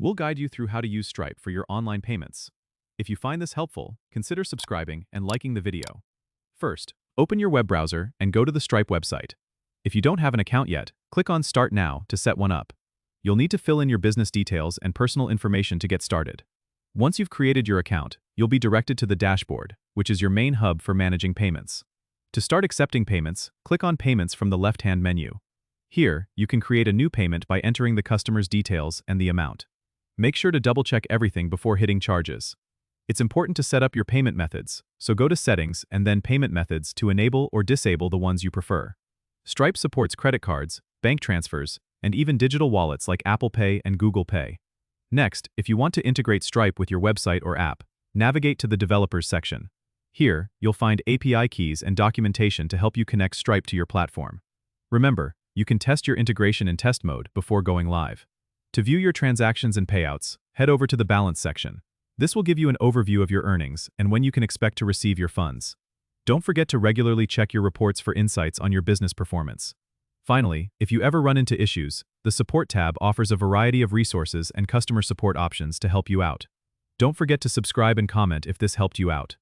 We'll guide you through how to use Stripe for your online payments. If you find this helpful, consider subscribing and liking the video. First, open your web browser and go to the Stripe website. If you don't have an account yet, click on Start Now to set one up. You'll need to fill in your business details and personal information to get started. Once you've created your account, you'll be directed to the dashboard, which is your main hub for managing payments. To start accepting payments, click on Payments from the left-hand menu. Here, you can create a new payment by entering the customer's details and the amount. Make sure to double-check everything before hitting Charges. It's important to set up your payment methods, so go to Settings and then Payment Methods to enable or disable the ones you prefer. Stripe supports credit cards, bank transfers, and even digital wallets like Apple Pay and Google Pay. Next, if you want to integrate Stripe with your website or app, navigate to the Developers section. Here, you'll find API keys and documentation to help you connect Stripe to your platform. Remember, you can test your integration in test mode before going live. To view your transactions and payouts, head over to the Balance section. This will give you an overview of your earnings and when you can expect to receive your funds. Don't forget to regularly check your reports for insights on your business performance. Finally, if you ever run into issues, the Support tab offers a variety of resources and customer support options to help you out. Don't forget to subscribe and comment if this helped you out.